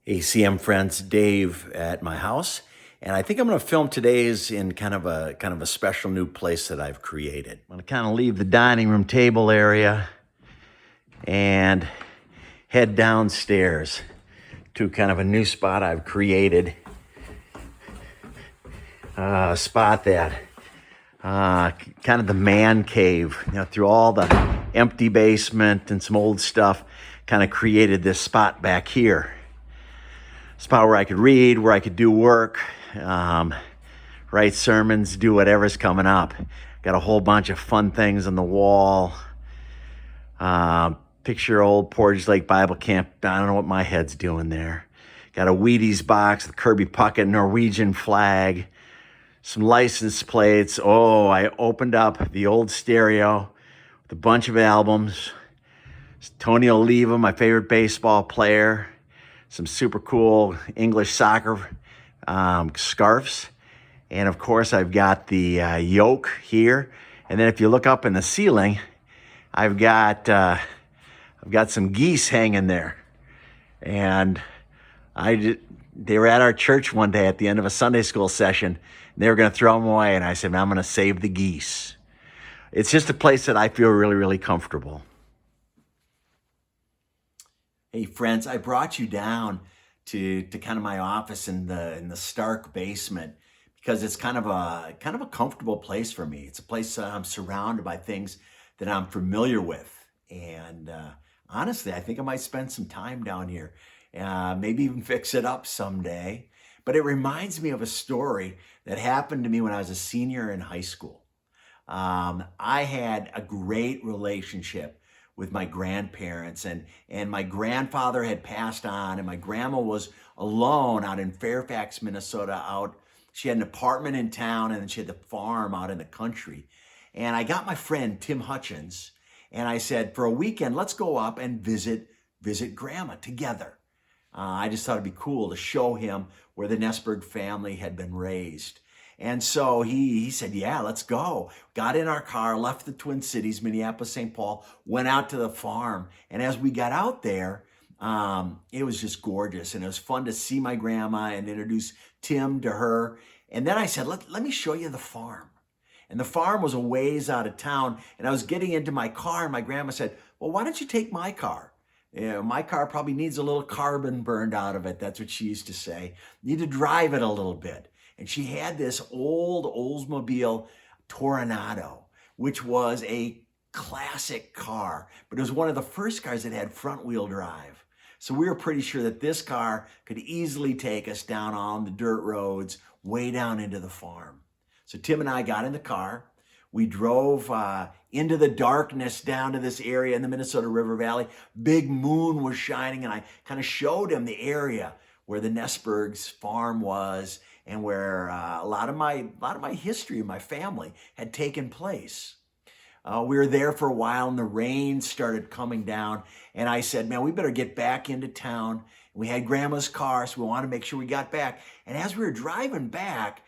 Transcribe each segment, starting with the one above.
Hey, CM friends, Dave at my house, and I think I'm going to film today's in kind of a special new place that I've created. I'm going to kind of leave the dining room table area and head downstairs to kind of a new spot I've created. A spot that kind of the man cave, through all the empty basement and some old stuff, kind of created this spot back here. Spot where I could read, where I could do work, write sermons, do whatever's coming up. Got a whole bunch of fun things on the wall. Picture old Portage Lake Bible Camp. I don't know what my head's doing there. Got a Wheaties box, the Kirby Puckett Norwegian flag, some license plates. Oh, I opened up the old stereo with a bunch of albums. Tony Oliva, my favorite baseball player. Some super cool English soccer scarves. And of course, I've got the yoke here. And then if you look up in the ceiling, I've got some geese hanging there. And they were at our church one day at the end of a Sunday school session. And they were going to throw them away. And I said, I'm going to save the geese. It's just a place that I feel really, really comfortable. Hey friends, I brought you down to kind of my office in the Stark basement because it's kind of a comfortable place for me. It's a place that I'm surrounded by things that I'm familiar with, and honestly, I think I might spend some time down here, maybe even fix it up someday. But it reminds me of a story that happened to me when I was a senior in high school. I had a great relationship with my grandparents, and my grandfather had passed on, and my grandma was alone out in Fairfax, Minnesota. She had an apartment in town, and then she had the farm out in the country. And I got my friend Tim Hutchins, and I said, for a weekend, let's go up and visit Grandma together. I just thought it'd be cool to show him where the Nesberg family had been raised. And so he said, yeah, let's go. Got in our car, left the Twin Cities, Minneapolis, St. Paul, went out to the farm. And as we got out there, it was just gorgeous. And it was fun to see my grandma and introduce Tim to her. And then I said, let me show you the farm. And the farm was a ways out of town. And I was getting into my car, and my grandma said, well, why don't you take my car? My car probably needs a little carbon burned out of it. That's what she used to say. You need to drive it a little bit. And she had this old Oldsmobile Toronado, which was a classic car, but it was one of the first cars that had front wheel drive. So we were pretty sure that this car could easily take us down on the dirt roads, way down into the farm. So Tim and I got in the car. We drove into the darkness down to this area in the Minnesota River Valley. Big moon was shining, and I kind of showed him the area where the Nesberg's farm was, and where a lot of my history of my family had taken place. We were there for a while, and the rain started coming down, and I said, man, we better get back into town. We had Grandma's car, so we wanted to make sure we got back. And as we were driving back,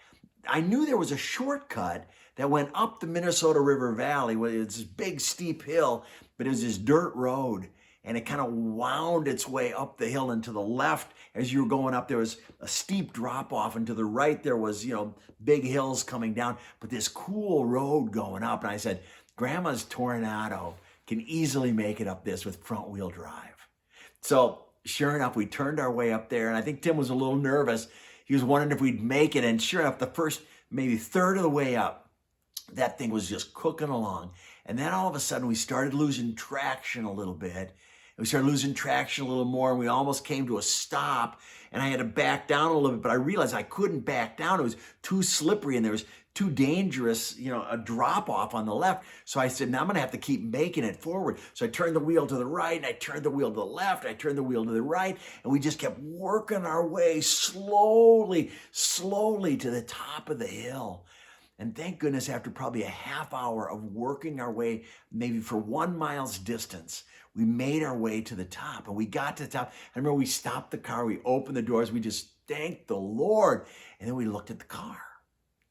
I knew there was a shortcut that went up the Minnesota River Valley. It's this big steep hill, but it was this dirt road. And it kind of wound its way up the hill, and to the left, as you were going up, there was a steep drop off, and to the right, there was, big hills coming down, but this cool road going up. And I said, Grandma's Toronado can easily make it up this with front wheel drive. So sure enough, we turned our way up there, and I think Tim was a little nervous. He was wondering if we'd make it. And sure enough, the first maybe third of the way up, that thing was just cooking along. And then all of a sudden, we started losing traction a little bit. We started losing traction a little more, and we almost came to a stop, and I had to back down a little bit, but I realized I couldn't back down. It was too slippery, and there was too dangerous, a drop off on the left. So I said, now I'm going to have to keep making it forward. So I turned the wheel to the right, and I turned the wheel to the left, I turned the wheel to the right, and we just kept working our way slowly to the top of the hill. And thank goodness, after probably a half hour of working our way, maybe for 1 mile's distance, we made our way to the top, and we got to the top. I remember we stopped the car, we opened the doors, we just thanked the Lord. And then we looked at the car,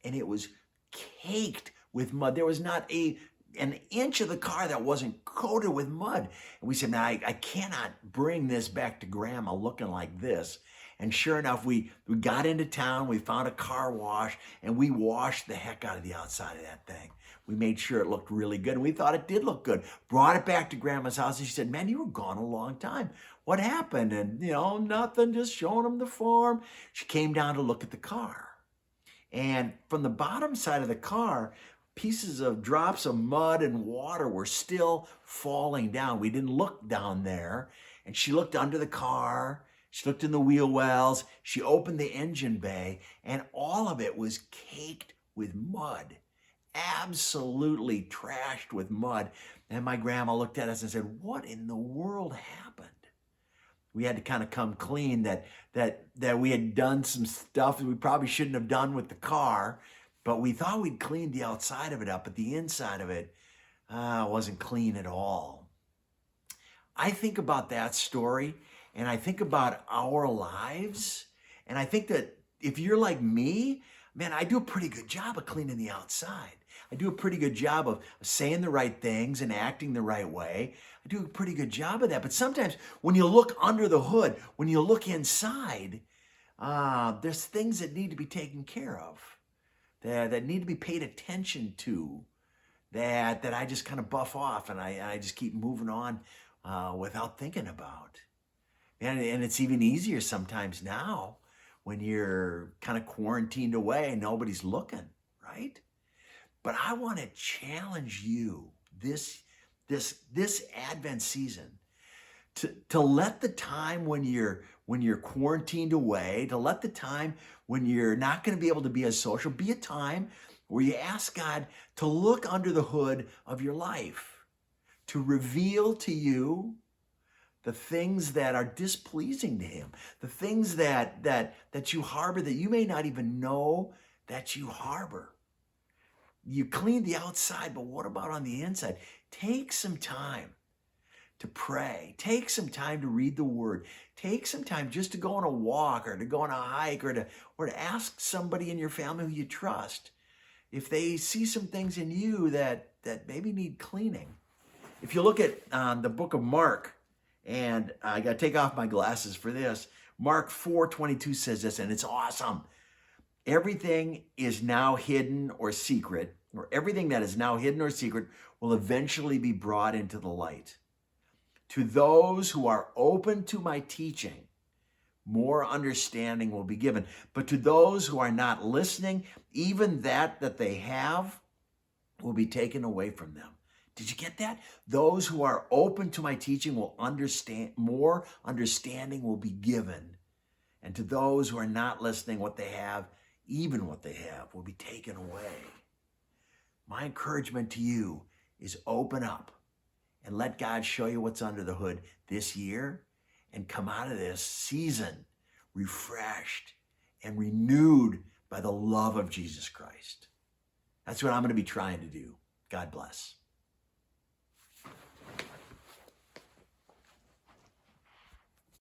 and it was caked with mud. There was not a an inch of the car that wasn't coated with mud. And we said, man, I cannot bring this back to Grandma looking like this. And sure enough, we got into town, we found a car wash, and we washed the heck out of the outside of that thing. We made sure it looked really good, and we thought it did look good. Brought it back to Grandma's house, and she said, man, you were gone a long time. What happened? And, nothing, just showing them the farm. She came down to look at the car. And from the bottom side of the car, pieces of drops of mud and water were still falling down. We didn't look down there. And she looked under the car. She looked in the wheel wells. She opened the engine bay, and all of it was caked with mud. Absolutely trashed with mud. And my grandma looked at us and said, what in the world happened? We had to kind of come clean that we had done some stuff that we probably shouldn't have done with the car, but we thought we'd cleaned the outside of it up, but the inside of it wasn't clean at all. I think about that story, and I think about our lives, and I think that if you're like me, man, I do a pretty good job of cleaning the outside. I do a pretty good job of saying the right things and acting the right way. I do a pretty good job of that. But sometimes when you look under the hood, when you look inside, there's things that need to be taken care of, that need to be paid attention to, that I just kind of buff off and I just keep moving on without thinking about. And it's even easier sometimes now when you're kind of quarantined away and nobody's looking, right? But I want to challenge you this Advent season to let the time when you're quarantined away, to let the time when you're not going to be able to be as social, be a time where you ask God to look under the hood of your life, to reveal to you the things that are displeasing to him, the things that you harbor that you may not even know that you harbor. You clean the outside, but what about on the inside? Take some time to pray. Take some time to read the word. Take some time just to go on a walk or to go on a hike or to ask somebody in your family who you trust if they see some things in you that maybe need cleaning. If you look at the book of Mark, and I got to take off my glasses for this, Mark 4:22 says this, and it's awesome. Everything is now hidden or secret, or everything that is now hidden or secret will eventually be brought into the light. To those who are open to my teaching, more understanding will be given. But to those who are not listening, even that they have will be taken away from them. Did you get that? Those who are open to my teaching will understand, more understanding will be given. And to those who are not listening, what they have, even what they have, will be taken away. My encouragement to you is open up and let God show you what's under the hood this year and come out of this season refreshed and renewed by the love of Jesus Christ. That's what I'm going to be trying to do. God bless.